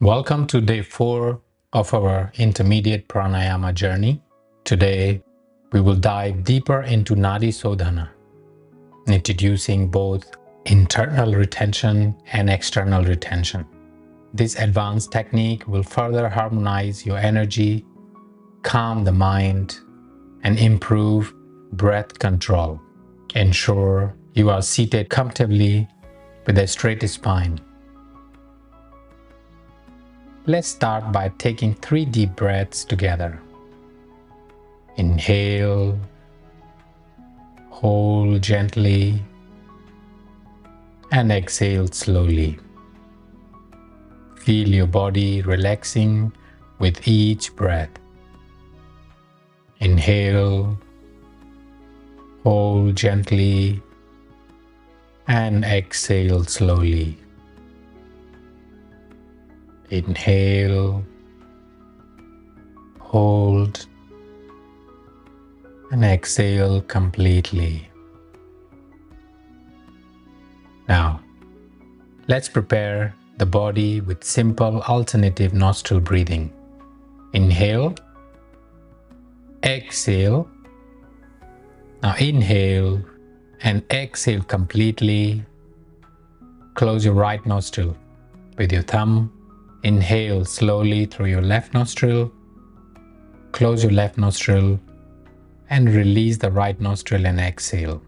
Welcome to day 4 of our Intermediate Pranayama Journey. Today, we will dive deeper into NIS Sodan, introducing both internal retention and external retention. This advanced technique will further harmonize your energy, calm the mind, and improve breath control. Ensure you are seated comfortably with a straight spine. Let's start by taking 3 deep breaths together. Inhale, hold gently, and exhale slowly. Feel your body relaxing with each breath. Inhale, hold gently, and exhale slowly. Inhale, hold, and exhale completely. Now, let's prepare the body with simple alternative nostril breathing. Inhale, exhale. Now inhale and exhale completely. Close your right nostril with your thumb. Inhale slowly through your left nostril. Close your left nostril and release the right nostril and exhale.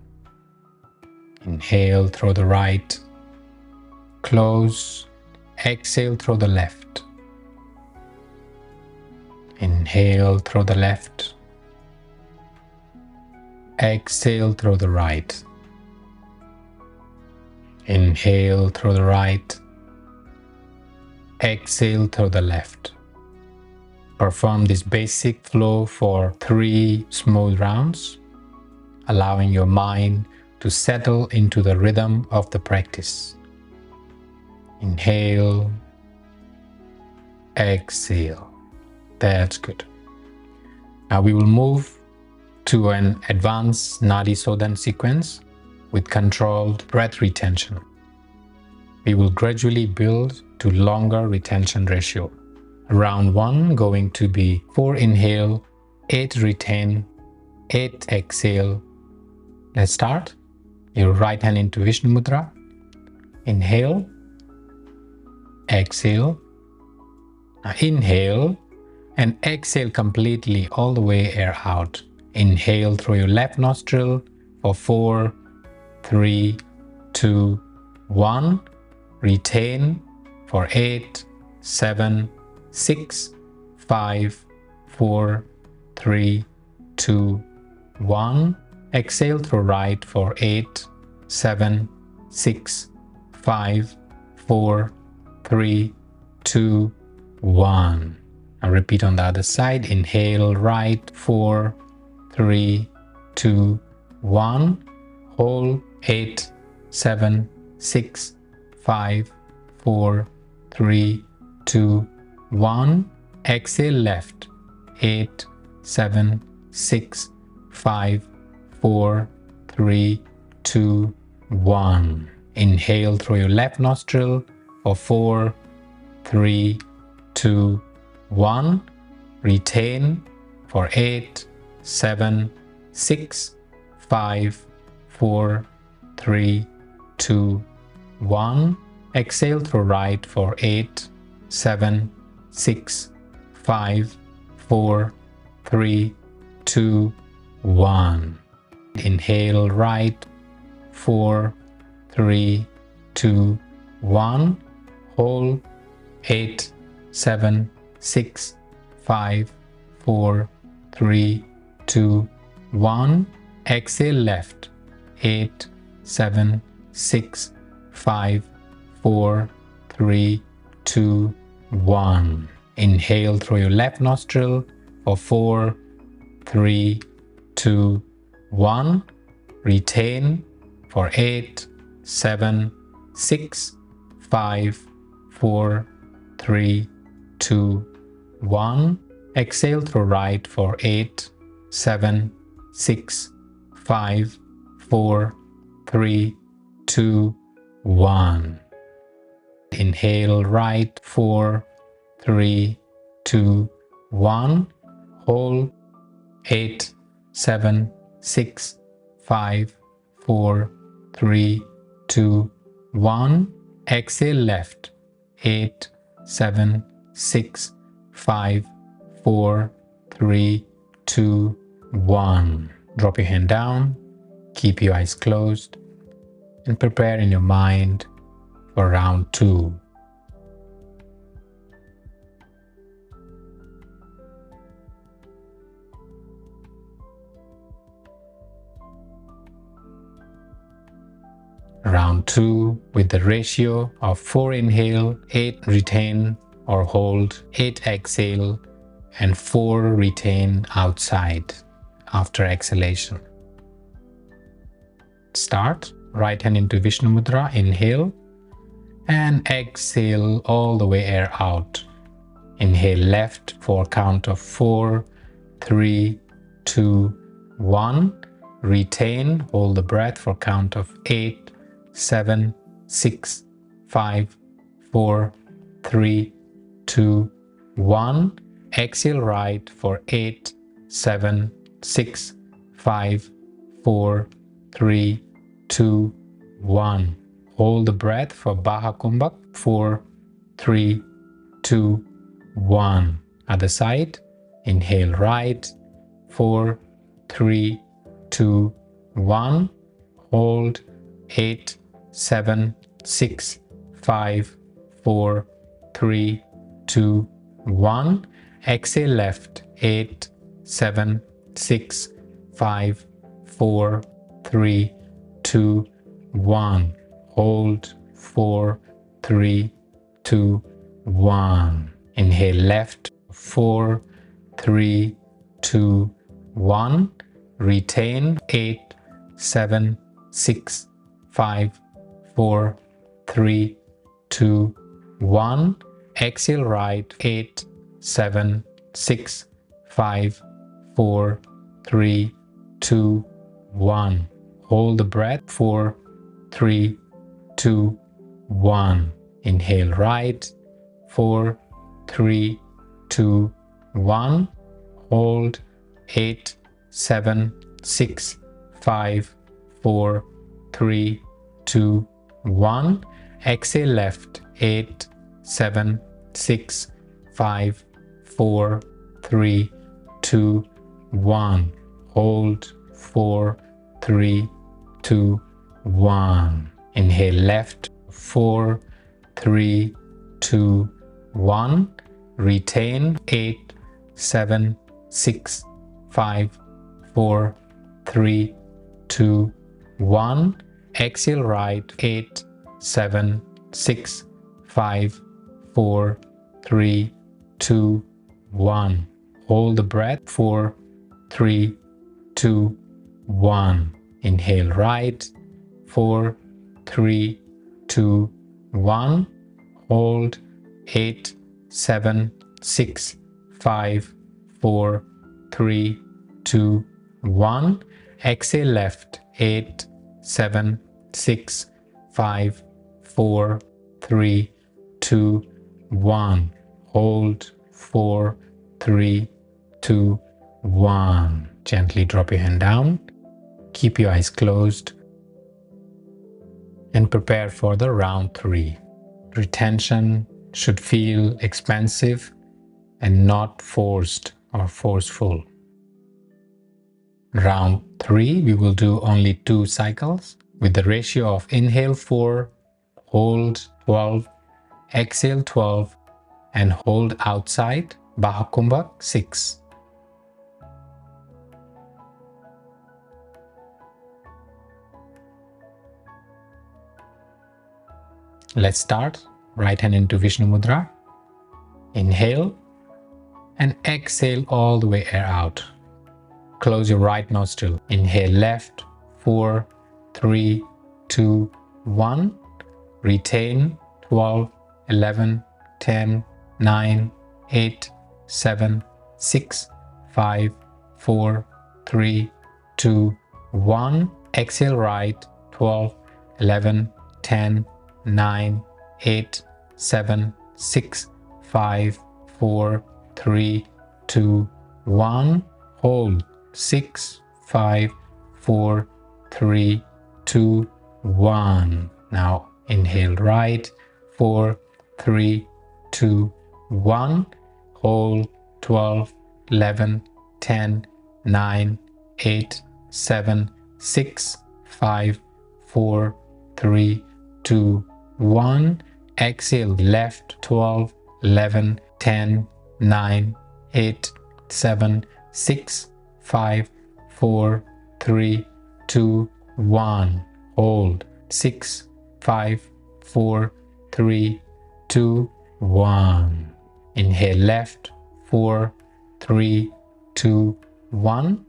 Inhale through the right. Close. Exhale through the left. Inhale through the left. Exhale through the right. Inhale through the right. Exhale through the left. Perform this basic flow for 3 smooth rounds, allowing your mind to settle into the rhythm of the practice. Inhale, exhale. That's good. Now we will move to an advanced NIS Sodan sequence with controlled breath retention. We will gradually build to longer retention ratio. Round 1 going to be 4 inhale, 8 retain, 8 exhale. Let's start. Your right hand into Vishnu Mudra. Inhale, exhale. Now inhale and exhale completely all the way air out. Inhale through your left nostril for 4, 3, 2, 1. Retain for 8, 7, 6, 5, 4, 3, 2, 1. Exhale through right for 8, 7, 6, 5, 4, 3, 2, 1. Now repeat on the other side. Inhale right, 4, 3, 2, 1. Hold 8, 7, 6, 5, 4, 3, 2, 1. Exhale left. 8, 7, 6, 5, 4, 3, 2, 1. Inhale through your left nostril for 4, 3, 2, 1. Retain for 8, 7, 6, 5, 4, 3, 2, 1. Exhale through right for 8, 7, 6, 5, 4, 3, 2, 1. Inhale right, 4, 3, 2, 1. Hold 8, 7, 6, 5, 4, 3, 2, 1. Exhale left, 8, 7, 6, 5, 4, 3, 2, 1. Inhale through your left nostril for 4, 3, 2, 1. Retain for 8, 7, 6, 5, 4, 3, 2, 1. Exhale through right for 8, 7, 6, 5, 4, 3, 2, 1. Inhale right, 4, 3, 2, 1. Hold. 8, 7, 6, 5, 4, 3, 2, 1. Exhale left. 8, 7, 6, 5, 4, 3, 2, 1. Drop your hand down. Keep your eyes closed and prepare in your mind for round 2. Round 2 with the ratio of 4 inhale, 8 retain or hold, 8 exhale, and 4 retain outside after exhalation. Start. Right hand into Vishnu Mudra, inhale, and exhale all the way air out. Inhale left for count of 4, 3, 2, 1. Retain, hold the breath for count of 8, 7, 6, 5, 4, 3, 2, 1. Exhale right for 8, 7, 6, 5, 4, 3, 2, 1. Hold the breath for Baha Kumbhak. 4, 3, 2, 1. Other side. Inhale right. 4, 3, 2, 1. Hold. 8, 7, 6, 5, 4, 3, 2, 1. Exhale left. 8, 7, 6, 5, 4, 3, 2, 1. Hold. 4, 3, 2, 1. Inhale left. 4, 3, 2, 1. Retain. 8, 7, 6, 5, 4, 3, 2, 1. Exhale right. 8, 7, 6, 5, 4, 3, 2, 1. Hold the breath. 4, 3, 2, 1. Inhale right. 4, 3, 2, 1. Hold. 8, 7, 6, 5, 4, 3, 2, 1. Exhale left. 8, 7, 6, 5, 4, 3, 2, 1. Hold. 4, 3, 2, 1. Inhale left. 4, 3, 2, 1. Retain. 8, 7, 6, 5, 4, 3, 2, 1. Exhale right. 8, 7, 6, 5, 4, 3, 2, 1. Hold the breath. 4, 3, 2, 1. Inhale right. 4, 3, 2, 1. Hold. 8, 7, 6, 5, 4, 3, 2, 1. Exhale left. 8, 7, 6, 5, 4, 3, 2, 1. Hold. 4, 3, 2, 1. Gently drop your hand down. Keep your eyes closed and prepare for the round 3. Retention should feel expansive and not forced or forceful. Round 3, we will do only 2 cycles with the ratio of inhale 4, hold 12, exhale 12, and hold outside Baha Kumbhak 6. Let's start. Right hand into Vishnu Mudra. Inhale and exhale all the way air out. Close your right nostril. Inhale left. 4, 3, 2, 1. Retain. 12, 11, 10, 9, 8, 7, 6, 5, 4, 3, 2, 1. Exhale right. 12, 11, 10, 9, 8, 7, 6, 5, 4, 3, 2, 1. Hold 6, 5, 4, 3, 2, 1. Now inhale right, 4, 3, 2, 1. Hold 12, 11, 10, 9, 8, 7, 6, 5, 4, 3, 2, 1. Exhale left 12, 11, 10, 9, 8, 7, 6, 5, 4, 3, 2, 1. Hold 6, 5, 4, 3, 2, 1. Inhale left 4, 3, 2, 1.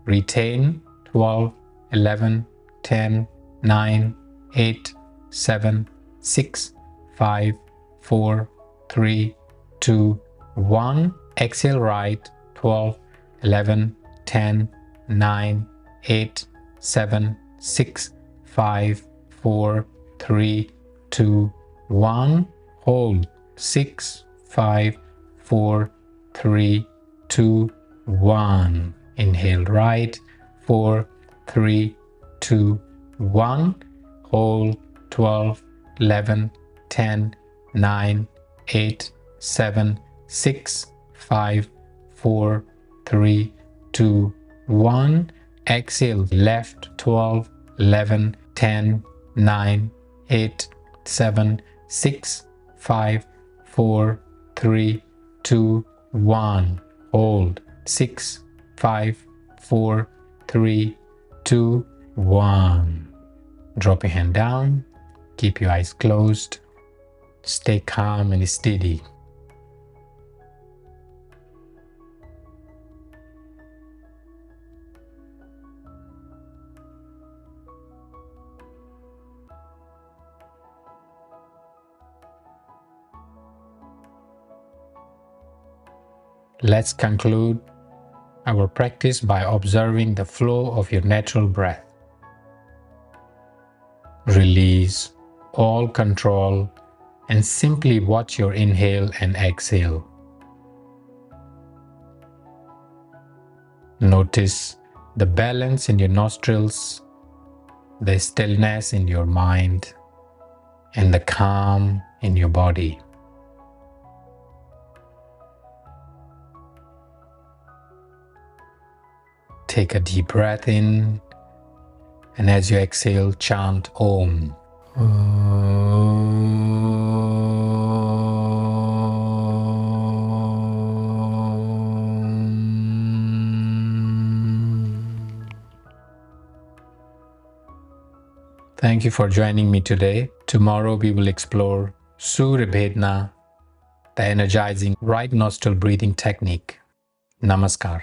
Retain 12, 11, 10, 9, 8, 7, 6, 5, 4, 3, 2, 1. Exhale right 12, 11, 10, 9, 8, 7, 6, 5, 4, 3, 2, 1. Hold 6, 5, 4, 3, 2, 1. Inhale right 4, 3, 2, 1. Hold 12, 11, 10, 9, 8, 7, 6, 5, 4, 3, 2, 1. Exhale left 12, 11, 10, 9, 8, 7, 6, 5, 4, 3, 2, 1. Hold 6, 5, 4, 3, 2, 1. Drop your hand down. Keep your eyes closed. Stay calm and steady. Let's conclude our practice by observing the flow of your natural breath. Release all control and simply watch your inhale and exhale. Notice the balance in your nostrils, the stillness in your mind, and the calm in your body. Take a deep breath in, and as you exhale, chant Om. Thank you for joining me today. Tomorrow we will explore Surya Bhedna, the energizing right nostril breathing technique. Namaskar.